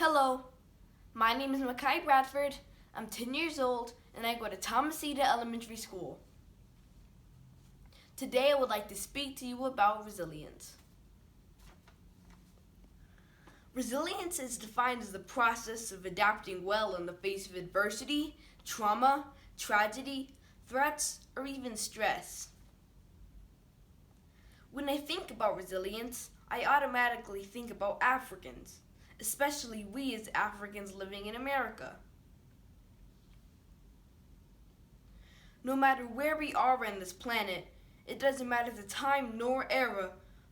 Hello, my name is Mekhi Bradford. I'm 10 years old and I go to Thomasita Elementary School. Today I would like to speak to you about resilience. Resilience is defined as the process of adapting well in the face of adversity, trauma, tragedy, threats, or even stress. When I think about resilience, I automatically think about Africans, especially we as Africans living in America. No matter where we are on this planet, it doesn't matter the time nor era,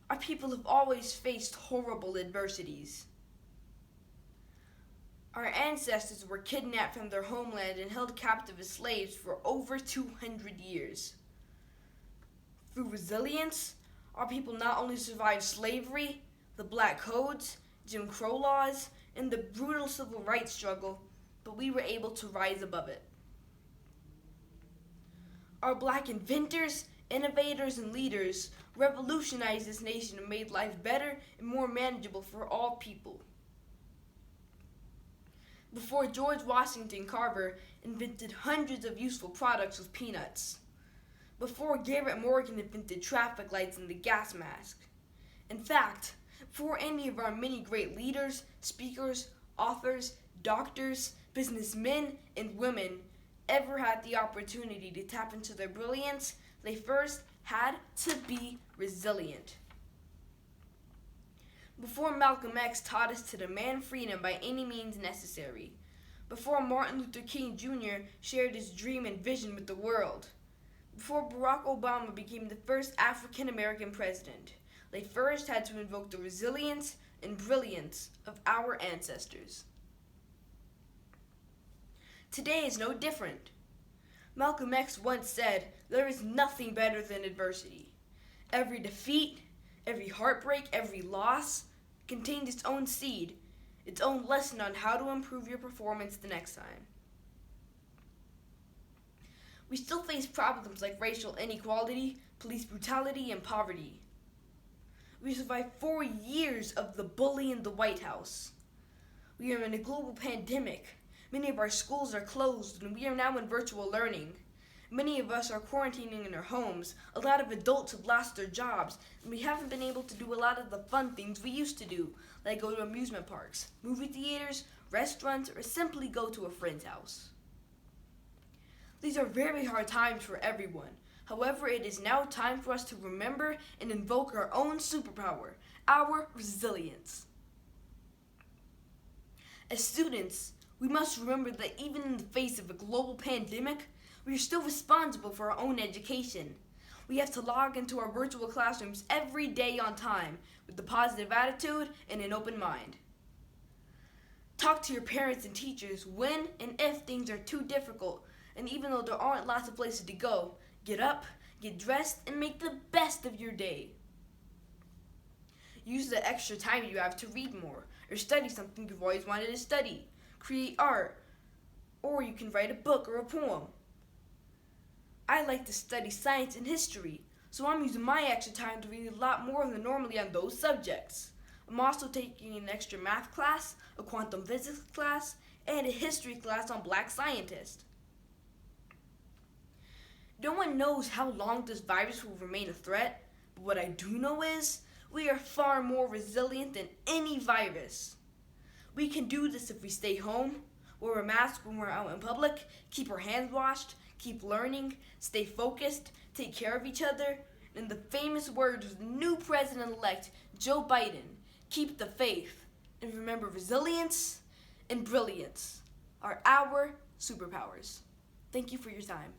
our people have always faced horrible adversities. Our ancestors were kidnapped from their homeland and held captive as slaves for over 200 years. Through resilience, our people not only survived slavery, the Black Codes, Jim Crow laws, and the brutal civil rights struggle, but we were able to rise above it. Our Black inventors, innovators, and leaders revolutionized this nation and made life better and more manageable for all people. Before George Washington Carver invented hundreds of useful products with peanuts. Before Garrett Morgan invented traffic lights and the gas mask. In fact, before any of our many great leaders, speakers, authors, doctors, businessmen, and women ever had the opportunity to tap into their brilliance, they first had to be resilient. Before Malcolm X taught us to demand freedom by any means necessary. Before Martin Luther King Jr. shared his dream and vision with the world. Before Barack Obama became the first African American president, they first had to invoke the resilience and brilliance of our ancestors. Today is no different. Malcolm X once said, "There is nothing better than adversity. Every defeat, every heartbreak, every loss contains its own seed, its own lesson on how to improve your performance the next time." We still face problems like racial inequality, police brutality, and poverty. We survived 4 years of the bully in the White House. We are in a global pandemic. Many of our schools are closed and we are now in virtual learning. Many of us are quarantining in our homes. A lot of adults have lost their jobs and we haven't been able to do a lot of the fun things we used to do, like go to amusement parks, movie theaters, restaurants, or simply go to a friend's house. These are very hard times for everyone. However, it is now time for us to remember and invoke our own superpower, our resilience. As students, we must remember that even in the face of a global pandemic, we are still responsible for our own education. We have to log into our virtual classrooms every day on time with a positive attitude and an open mind. Talk to your parents and teachers when and if things are too difficult, and even though there aren't lots of places to go, get up, get dressed, and make the best of your day. Use the extra time you have to read more, or study something you've always wanted to study. Create art, or you can write a book or a poem. I like to study science and history, so I'm using my extra time to read a lot more than normally on those subjects. I'm also taking an extra math class, a quantum physics class, and a history class on Black scientists. No one knows how long this virus will remain a threat, but what I do know is we are far more resilient than any virus. We can do this if we stay home, wear a mask when we're out in public, keep our hands washed, keep learning, stay focused, take care of each other, and in the famous words of the new president-elect Joe Biden, keep the faith, and remember resilience and brilliance are our superpowers. Thank you for your time.